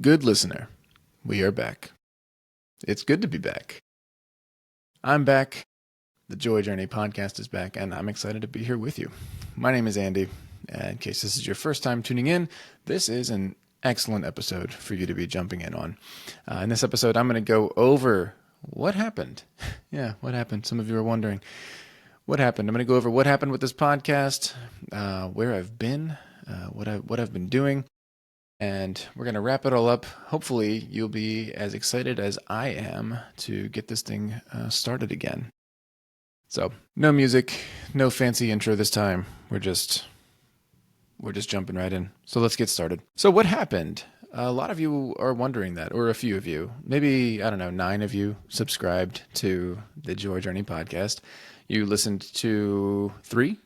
Good listener, we are back. It's good to be back. I'm back. The Joy Journey podcast is back, and I'm excited to be here with you. My name is Andy. In case this is your first time tuning in, this is an excellent episode for you to be jumping in on. In this episode, I'm going to go over what happened. What happened? Some of you are wondering what happened. I'm going to go over what happened with this podcast, where I've been, what I've been doing. And we're going to wrap it all up. Hopefully, you'll be as excited as I am to get this thing started again. So, no music, no fancy intro this time. We're just jumping right in. So let's get started. So what happened? A lot of you are wondering that, or a few of you. Maybe, 9 of you subscribed to the Joy Journey podcast. You listened to 3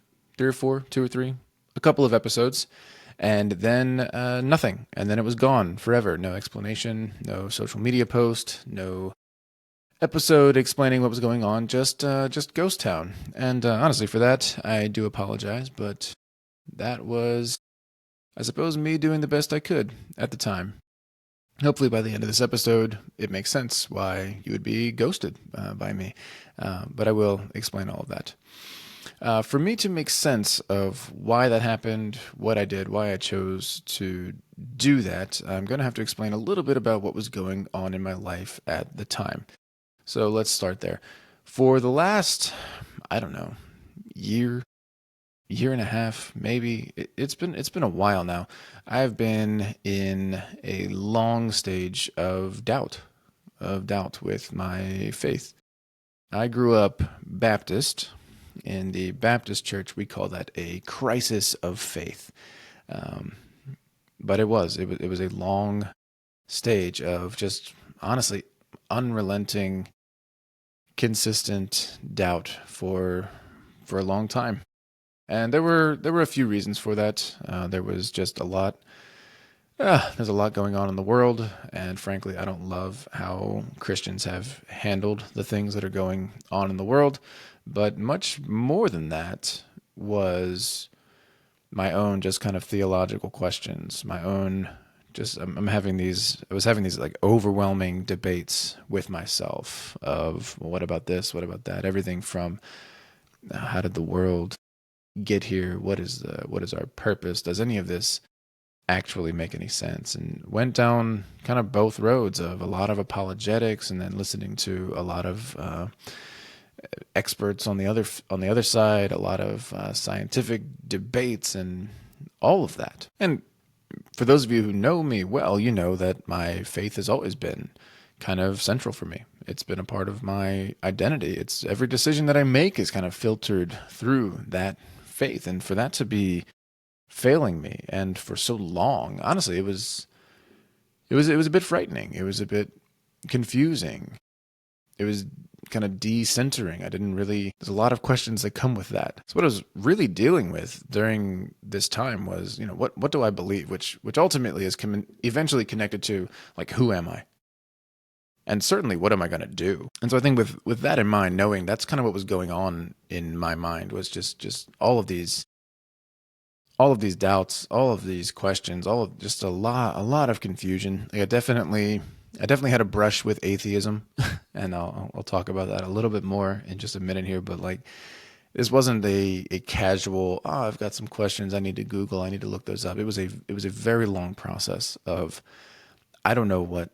or 4, 2 or 3, a couple of episodes. And then nothing. And then it was gone forever. No explanation, no social media post, no episode explaining what was going on, just ghost town. And honestly, for that, I do apologize. But that was, I suppose, me doing the best I could at the time. Hopefully by the end of this episode, it makes sense why you would be ghosted by me. But I will explain all of that. For me to make sense of why that happened, what I did, why I chose to do that, I'm going to have to explain a little bit about what was going on in my life at the time. So let's start there. For the last, year and a half, maybe, it's been a while now. I've been in a long stage of doubt with my faith. I grew up Baptist. In the Baptist church, we call that a crisis of faith. But it was a long stage of just honestly unrelenting, consistent doubt for a long time. And there were a few reasons for that. There was just a lot. There's a lot going on in the world, and frankly, I don't love how Christians have handled the things that are going on in the world. But much more than that was my own just kind of theological questions. My own just I was having these like overwhelming debates with myself of, well, what about this? What about that? Everything from how did the world get here? What is our purpose? Does any of this actually make any sense? And went down kind of both roads of a lot of apologetics and then listening to a lot of experts on the other side, a lot of scientific debates and all of that. And for those of you who know me well, you know that my faith has always been kind of central for me. It's been a part of my identity. It's every decision that I make is kind of filtered through that faith. And for that to be failing me and for so long, honestly, it was a bit frightening. It was a bit confusing. It was kind of decentering. There's a lot of questions that come with that. So what I was really dealing with during this time was, what do I believe? Which ultimately is eventually connected to, like, who am I? And certainly, what am I going to do? And so I think with that in mind, knowing that's kind of what was going on in my mind was just all of these doubts, all of these questions, just a lot of confusion. Like I definitely had a brush with atheism, and I'll talk about that a little bit more in just a minute here. But like, this wasn't a casual, I've got some questions I need to Google, I need to look those up. It was a very long process of, I don't know what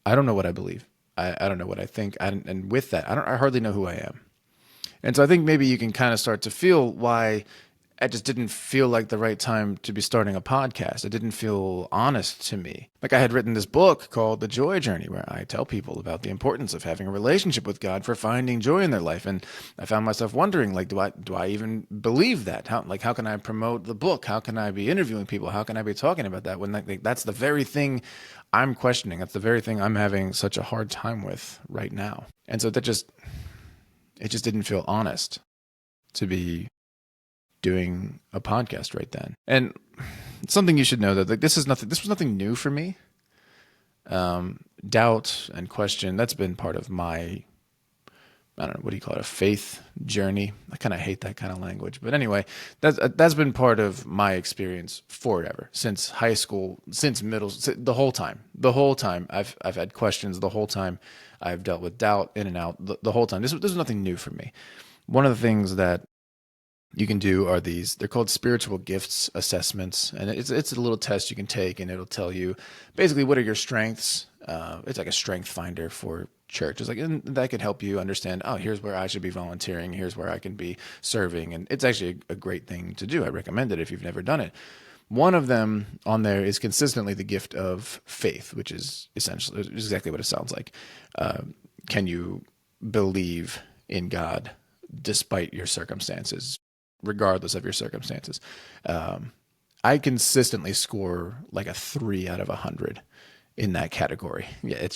I believe. I don't know what I think. And with that, I hardly know who I am. And so I think maybe you can kind of start to feel why it just didn't feel like the right time to be starting a podcast. It didn't feel honest to me. Like I had written this book called The Joy Journey, where I tell people about the importance of having a relationship with God for finding joy in their life. And I found myself wondering, like, do I even believe that? How can I promote the book? How can I be interviewing people? How can I be talking about that when that's the very thing I'm questioning? That's the very thing I'm having such a hard time with right now. And so it just didn't feel honest to be doing a podcast right then. And something you should know that this was nothing new for me. Doubt and question, that's been part of my I don't know, what do you call it? A faith journey. I kind of hate that kind of language. But anyway, that's been part of my experience forever, since high school, since the whole time. The whole time I've had questions. The whole time I've dealt with doubt in and out. The whole time. This was nothing new for me. One of the things that you can do are they're called spiritual gifts assessments. And it's a little test you can take, and it'll tell you basically what are your strengths. It's like a strength finder for church. It's like, and that can help you understand, oh, here's where I should be volunteering. Here's where I can be serving. And it's actually a great thing to do. I recommend it if you've never done it. One of them on there is consistently the gift of faith, which is essentially exactly what it sounds like. Can you believe in God despite your circumstances, regardless of your circumstances? I consistently score like a 3 out of 100 in that category. Yeah,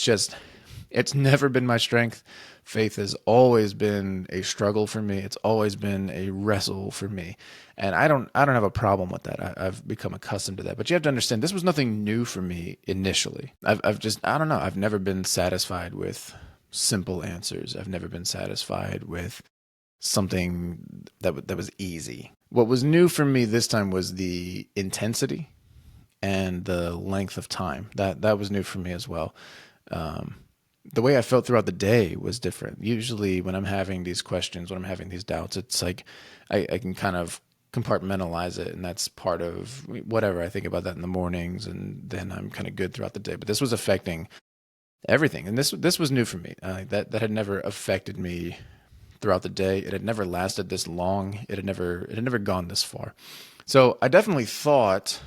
it's never been my strength. Faith has always been a struggle for me. It's always been a wrestle for me. And I don't have a problem with that. I've become accustomed to that. But you have to understand, this was nothing new for me initially. I don't know. I've never been satisfied with simple answers. I've never been satisfied with something that was easy. What was new for me this time was the intensity and the length of time. That was new for me as well. The way I felt throughout the day was different. Usually when I'm having these questions, when I'm having these doubts, it's like I can kind of compartmentalize it, and that's part of whatever. I think about that in the mornings, and then I'm kind of good throughout the day. But this was affecting everything, and this was new for me. That had never affected me throughout the day. It had never lasted this long. It had never gone this far. So I definitely thought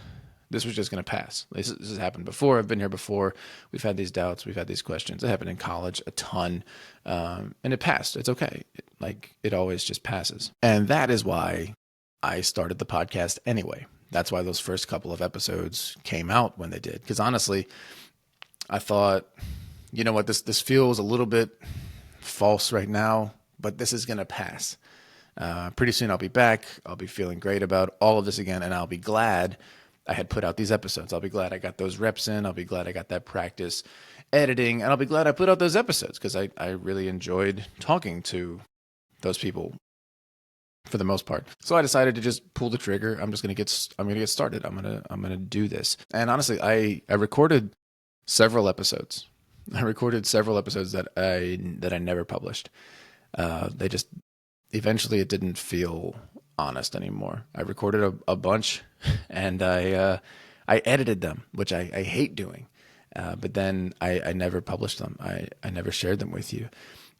this was just going to pass. This has happened before. I've been here before. We've had these doubts. We've had these questions. It happened in college a ton, and it passed. It's okay. It always just passes. And that is why I started the podcast anyway. That's why those first couple of episodes came out when they did. Because honestly, I thought, you know what, this feels a little bit false right now, but this is going to pass. Pretty soon I'll be back. I'll be feeling great about all of this again, and I'll be glad I had put out these episodes. I'll be glad I got those reps in. I'll be glad I got that practice editing, and I'll be glad I put out those episodes because I really enjoyed talking to those people for the most part. So I decided to just pull the trigger. I'm gonna get started. I'm gonna do this. And honestly, I recorded several episodes. I recorded several episodes that I never published. They just eventually it didn't feel honest anymore. I recorded a bunch, and I edited them, which I hate doing. But then I never published them. I never shared them with you.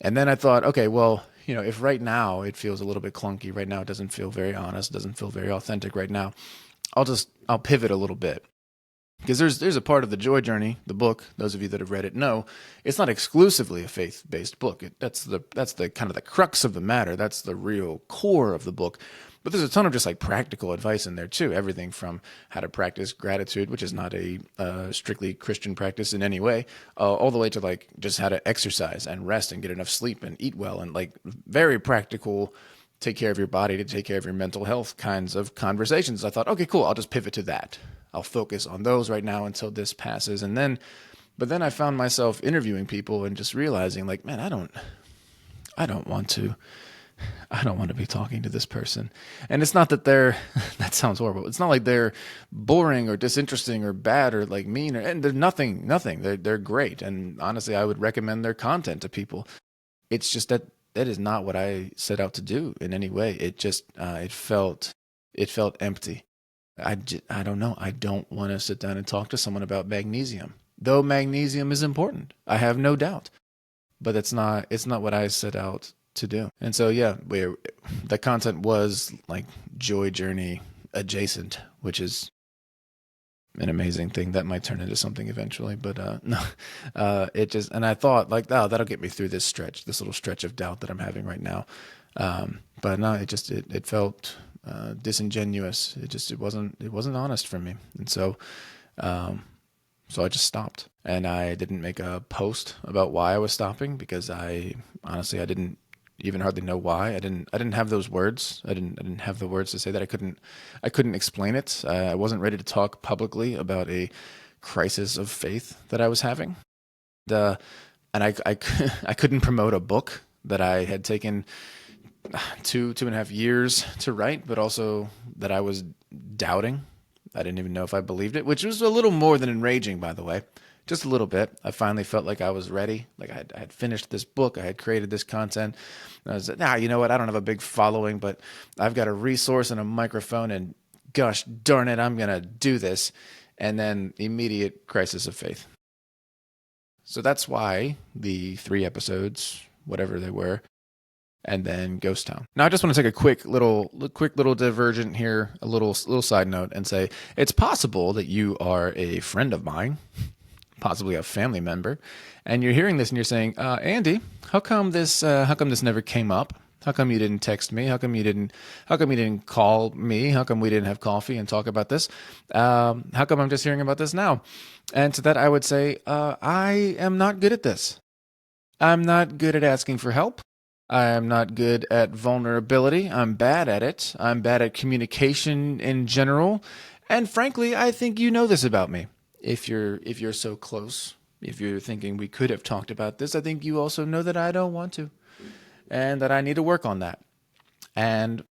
And then I thought, okay, well, if right now it feels a little bit clunky, right now it doesn't feel very honest, doesn't feel very authentic right now, I'll pivot a little bit. Because there's a part of the Joy Journey, the book, those of you that have read it know, it's not exclusively a faith-based book. That's the kind of the crux of the matter. That's the real core of the book. But there's a ton of just like practical advice in there too. Everything from how to practice gratitude, which is not a strictly Christian practice in any way, all the way to like just how to exercise and rest and get enough sleep and eat well, and like very practical, take care of your body to take care of your mental health kinds of conversations. I thought, okay, cool. I'll just pivot to that. I'll focus on those right now until this passes. But then I found myself interviewing people and just realizing like, man, I don't want to be talking to this person. And it's not that that sounds horrible. It's not like they're boring or disinteresting or bad or like mean, and they're nothing. They're great. And honestly, I would recommend their content to people. It's just that is not what I set out to do in any way. It just, it felt empty. I don't know. I don't want to sit down and talk to someone about magnesium, though magnesium is important. I have no doubt, but it's not what I set out to do. And so, yeah, the content was like Joy Journey adjacent, which is an amazing thing that might turn into something eventually. But no, and I thought like, oh, that'll get me through this little stretch of doubt that I'm having right now. But no, it felt disingenuous. It wasn't honest for me. And so I just stopped, and I didn't make a post about why I was stopping, because I didn't even hardly know why. I didn't have those words. I didn't have the words to say that. I couldn't explain it. I wasn't ready to talk publicly about a crisis of faith that I was having. And I couldn't promote a book that I had taken 2.5 years to write, but also that I was doubting. I didn't even know if I believed it, which was a little more than enraging, by the way. Just a little bit. I finally felt like I was ready. Like I had finished this book. I had created this content. And I was like, you know what? I don't have a big following, but I've got a resource and a microphone, and gosh darn it, I'm going to do this. And then immediate crisis of faith. So that's why the 3 episodes, whatever they were, and then Ghost Town. Now, I just want to take a quick little divergent here, a little side note, and say it's possible that you are a friend of mine, possibly a family member, and you're hearing this and you're saying, Andy, how come this never came up? How come you didn't text me? How come you didn't call me? How come we didn't have coffee and talk about this? How come I'm just hearing about this now? And to that, I would say, I am not good at this. I'm not good at asking for help. I am not good at vulnerability. I'm bad at it. I'm bad at communication in general. And frankly, I think you know this about me. If you're so close, if you're thinking we could have talked about this, I think you also know that I don't want to, and that I need to work on that. And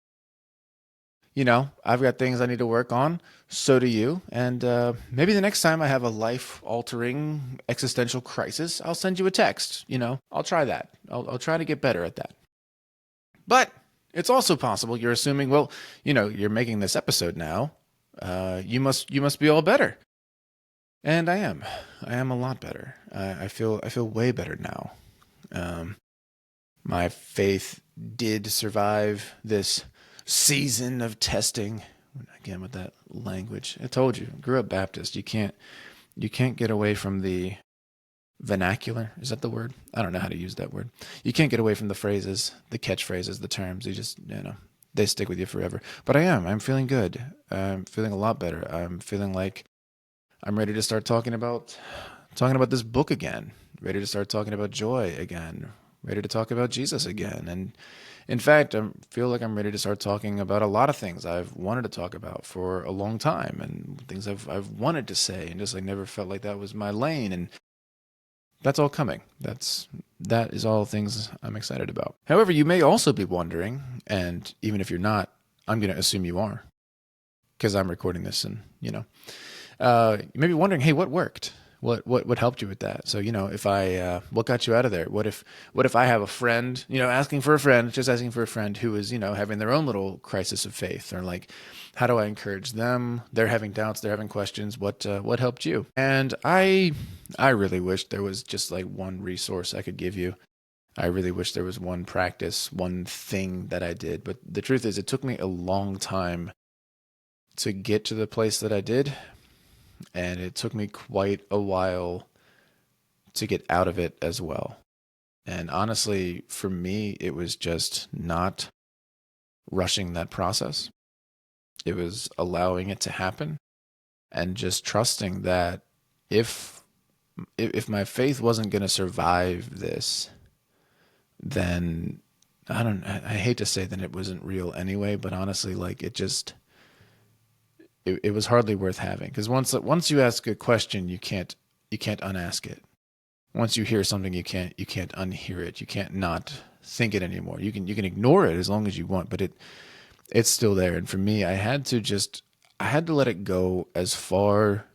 I've got things I need to work on. So do you. And maybe the next time I have a life-altering existential crisis, I'll send you a text. I'll try that. I'll try to get better at that. But it's also possible you're assuming, well, you're making this episode now. You must be all better. And I am. I am a lot better. I feel way better now. My faith did survive this season of testing. Again, with that language, I told you, I grew up Baptist. You can't get away from the vernacular. Is that the word? I don't know how to use that word. You can't get away from the phrases, the catchphrases, the terms. You just, they stick with you forever. But I'm feeling good. I'm feeling a lot better. I'm feeling like I'm ready to start talking about this book again. Ready to start talking about joy again. Ready to talk about Jesus again. And in fact, I feel like I'm ready to start talking about a lot of things I've wanted to talk about for a long time, and things I've wanted to say, and just never felt like that was my lane. And that's all coming. That is all things I'm excited about. However, you may also be wondering, and even if you're not, I'm going to assume you are, because I'm recording this, and you may be wondering, hey, what worked? What helped you with that? So, if what got you out of there? What if I have a friend, asking for a friend who is, having their own little crisis of faith, or how do I encourage them? They're having doubts, they're having questions. What helped you? And I really wish there was just one resource I could give you. I really wish there was one practice, one thing that I did. But the truth is, it took me a long time to get to the place that I did. And it took me quite a while to get out of it as well. And honestly, for me, it was just not rushing that process. It was allowing it to happen and just trusting that if my faith wasn't going to survive this, then I hate to say that it wasn't real anyway, but honestly, it was hardly worth having, because once you ask a question, you can't unask it. Once you hear something, you can't unhear it. You can't not think it anymore. You can ignore it as long as you want, but it's still there. And for me, I had to let it go as far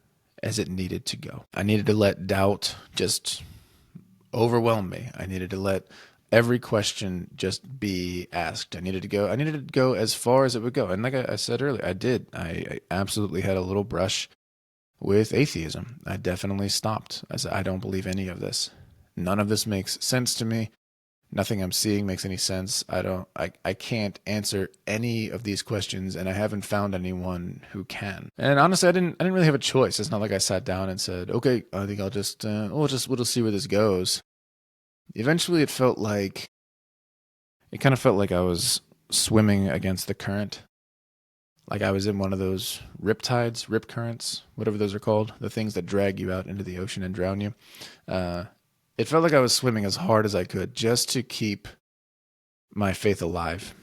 as it needed to go. I needed to let doubt just overwhelm me. I needed to let every question just be asked. I needed to go as far as it would go. And like I said earlier, I did. I absolutely had a little brush with atheism. I definitely stopped. I said, I don't believe any of this. None of this makes sense to me. Nothing I'm seeing makes any sense. I can't answer any of these questions, and I haven't found anyone who can. And honestly, I didn't really have a choice. It's not like I sat down and said, okay, I think I'll just we'll just see where this goes. Eventually, it kind of felt like I was swimming against the current. Like I was in one of those rip currents, whatever those are called, the things that drag you out into the ocean and drown you. It felt like I was swimming as hard as I could just to keep my faith alive.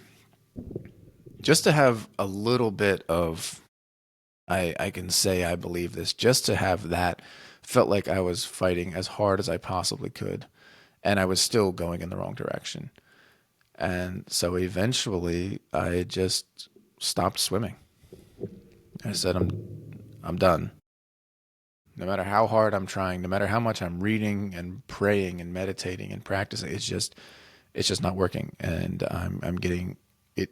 Just to have a little bit of, I can say I believe this, just to have that felt like I was fighting as hard as I possibly could. And I was still going in the wrong direction. And so eventually I just stopped swimming. I said, I'm done. No matter how hard I'm trying, no matter how much I'm reading and praying and meditating and practicing, it's just not working. And I'm getting it,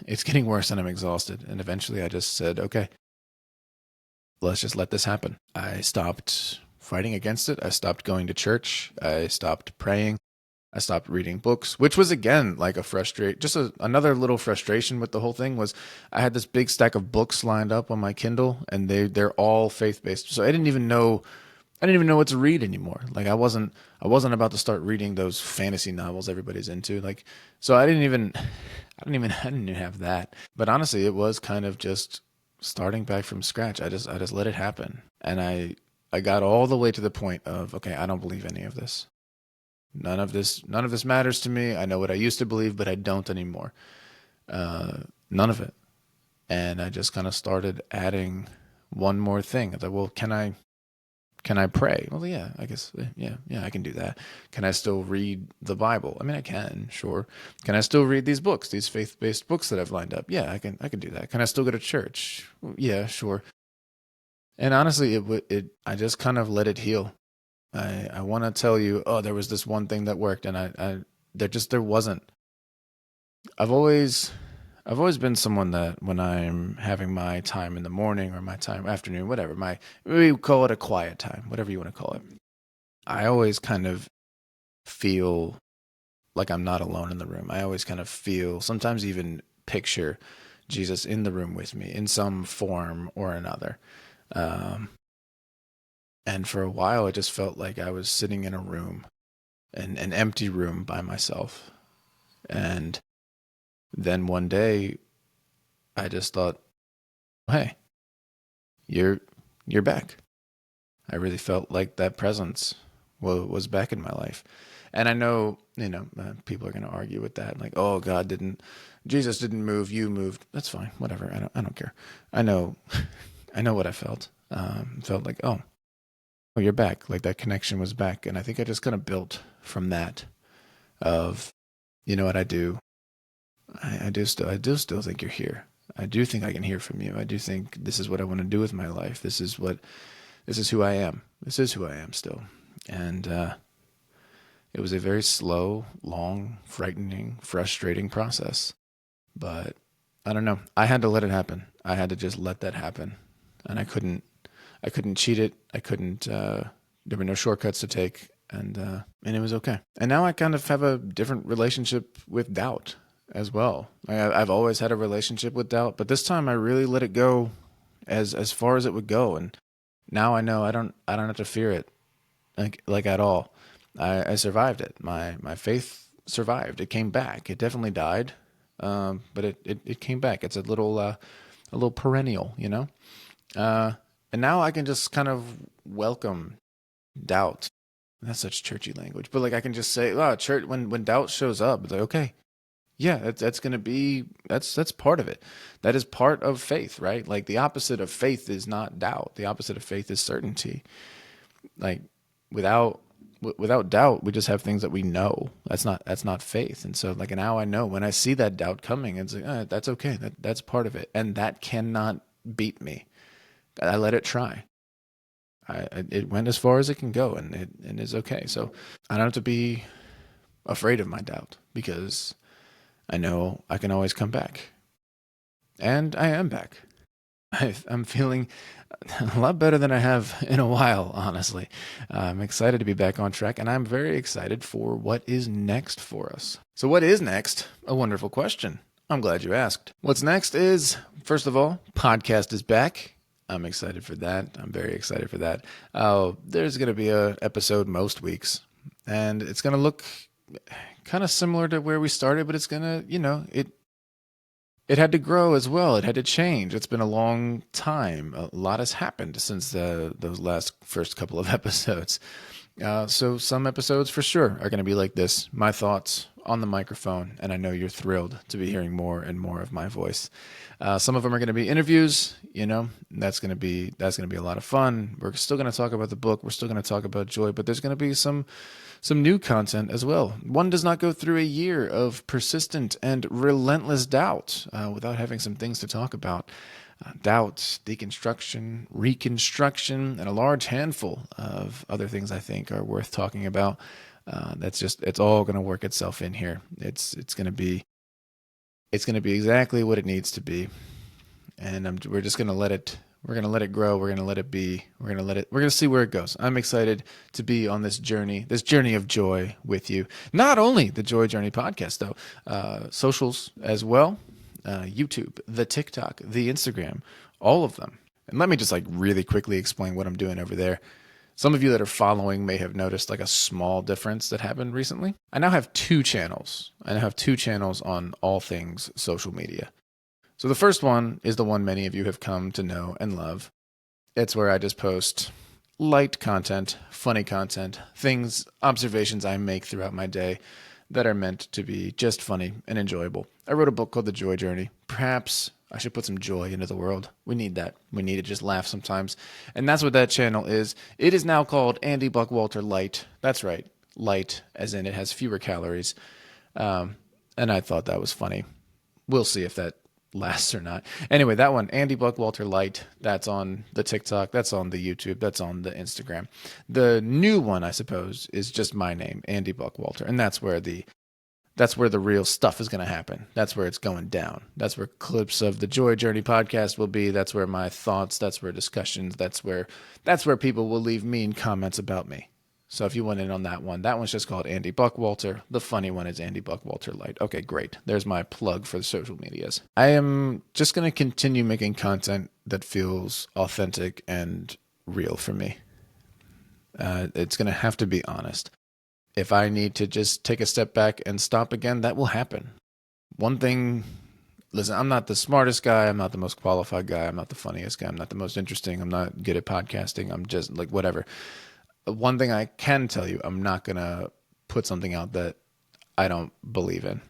it's getting worse and I'm exhausted. And eventually I just said, okay, let's just let this happen. I stopped fighting against it. I stopped going to church. I stopped praying. I stopped reading books, which was again like another little frustration with the whole thing was I had this big stack of books lined up on my Kindle and they're all faith-based. So I didn't even know what to read anymore. Like I wasn't about to start reading those fantasy novels everybody's into. Like so I didn't even have that. But honestly, it was kind of just starting back from scratch. I just let it happen. And I got all the way to the point of, okay, I don't believe any of this. None of this matters to me. I know what I used to believe, but I don't anymore. None of it. And I just kind of started adding one more thing. I thought, well, can I pray? Well, yeah, I guess, yeah, I can do that. Can I still read the Bible? I mean, I can, sure. Can I still read these books, these faith-based books that I've lined up? Yeah, I can do that. Can I still go to church? Yeah, sure. And honestly, I just kind of let it heal. I want to tell you, oh, there was this one thing that worked, and there wasn't. I've always I've always been someone that when I'm having my time in the morning or my time afternoon, whatever, we call it a quiet time, whatever you want to call it. I always kind of feel like I'm not alone in the room. I always kind of feel, sometimes even picture Jesus in the room with me in some form or another. Um, and for a while, it just felt like I was sitting in a room, an empty room by myself. And then one day, I just thought, hey, you're you're back. I really felt like that presence was back in my life. And I know, people are going to argue with that. Like, oh, Jesus didn't move, you moved. That's fine. Whatever. I don't care. I know, I know what I felt. Felt like, oh, you're back. Like that connection was back. And I think I just kind of built from that of, you know what I do? I do still think you're here. I do think I can hear from you. I do think this is what I want to do with my life. This is who I am. This is who I am still. And it was a very slow, long, frightening, frustrating process. But I don't know. I had to let it happen. I had to just let that happen. And I couldn't cheat it. There were no shortcuts to take. And it was okay. And now I kind of have a different relationship with doubt as well. I've always had a relationship with doubt, but this time I really let it go as far as it would go. And now I know I don't have to fear it like at all. I survived it. My faith survived. It came back. It definitely died, but it came back. It's a little perennial, you know. And now I can just kind of welcome doubt. That's such churchy language, but like I can just say, "Oh, church." When doubt shows up, it's like, okay, yeah, that's gonna be that's part of it. That is part of faith, right? Like the opposite of faith is not doubt. The opposite of faith is certainty. Like without without doubt, we just have things that we know. That's not faith. And so like now I know when I see that doubt coming, it's like that's okay. That's part of it, and that cannot beat me. I let it try. It went as far as it can go, and it is okay. So I don't have to be afraid of my doubt because I know I can always come back, and I am back. I'm feeling a lot better than I have in a while, honestly. I'm excited to be back on track, and I'm very excited for what is next for us. So, what is next? A wonderful question. I'm glad you asked. What's next is, first of all, podcast is back. I'm excited for that. I'm very excited for that. There's going to be an episode most weeks, and it's going to look kind of similar to where we started, but it's going to, it had to grow as well. It had to change. It's been a long time. A lot has happened since those last first couple of episodes. So some episodes for sure are going to be like this, my thoughts on the microphone, and I know you're thrilled to be hearing more and more of my voice. Some of them are going to be interviews, that's going to be a lot of fun. We're still going to talk about the book. We're still going to talk about joy, but there's going to be some new content as well. One does not go through a year of persistent and relentless doubt without having some things to talk about. Doubts, deconstruction, reconstruction, and a large handful of other things I think are worth talking about. It's all going to work itself in here. It's going to be exactly what it needs to be, and we're just going to let it. We're going to let it grow. We're going to let it be. We're going to see where it goes. I'm excited to be on this journey of joy with you. Not only the Joy Journey podcast, though, socials as well. YouTube, the TikTok, the Instagram, all of them. And let me just really quickly explain what I'm doing over there. Some of you that are following may have noticed a small difference that happened recently. I now have 2 channels. I now have 2 channels on all things social media. So the first one is the one many of you have come to know and love. It's where I just post light content, funny content, things, observations I make throughout my day that are meant to be just funny and enjoyable. I wrote a book called The Joy Journey. Perhaps I should put some joy into the world. We need that. We need to just laugh sometimes. And that's what that channel is. It is now called Andy Buckwalter Light. That's right. Light, as in it has fewer calories. And I thought that was funny. We'll see if that lasts or not. Anyway, that one, Andy Buckwalter Light, that's on the TikTok, that's on the YouTube, that's on the Instagram. The new one, I suppose, is just my name, Andy Buckwalter, and that's where the real stuff is going to happen. That's where it's going down. That's where clips of the Joy Journey podcast will be. That's where my thoughts, that's where discussions, that's where people will leave mean comments about me. So if you went in on that one's just called Andy Buckwalter. The funny one is Andy Buckwalter Light. Okay, great. There's my plug for the social medias. I am just going to continue making content that feels authentic and real for me. It's going to have to be honest. If I need to just take a step back and stop again, that will happen. One thing, listen, I'm not the smartest guy. I'm not the most qualified guy. I'm not the funniest guy. I'm not the most interesting. I'm not good at podcasting. I'm just whatever. One thing I can tell you, I'm not going to put something out that I don't believe in.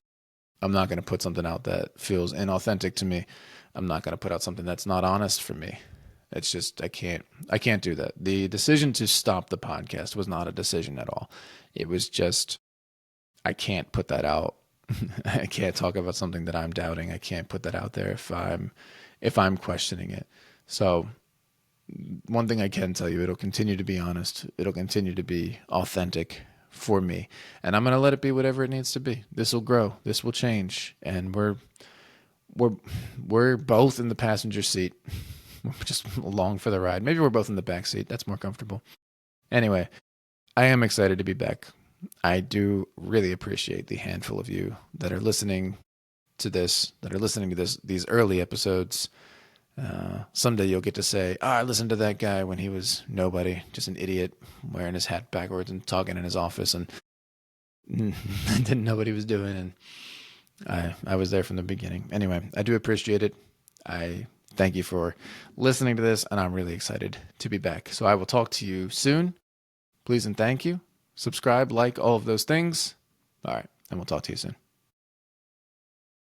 I'm not going to put something out that feels inauthentic to me. I'm not going to put out something that's not honest for me. It's just, I can't do that. The decision to stop the podcast was not a decision at all. It was just, I can't put that out. I can't talk about something that I'm doubting. I can't put that out there if I'm questioning it. So one thing I can tell you, it'll continue to be honest. It'll continue to be authentic for me. And I'm going to let it be whatever it needs to be. This will grow. This will change. And we're both in the passenger seat. We're just along for the ride. Maybe we're both in the back seat. That's more comfortable. Anyway, I am excited to be back. I do really appreciate the handful of you that are listening to this, these early episodes. Someday you'll get to say, I listened to that guy when he was nobody, just an idiot wearing his hat backwards and talking in his office and didn't know what he was doing. And I was there from the beginning. Anyway, I do appreciate it. I thank you for listening to this, and I'm really excited to be back. So I will talk to you soon. Please and thank you. Subscribe, like, all of those things. All right, and we'll talk to you soon.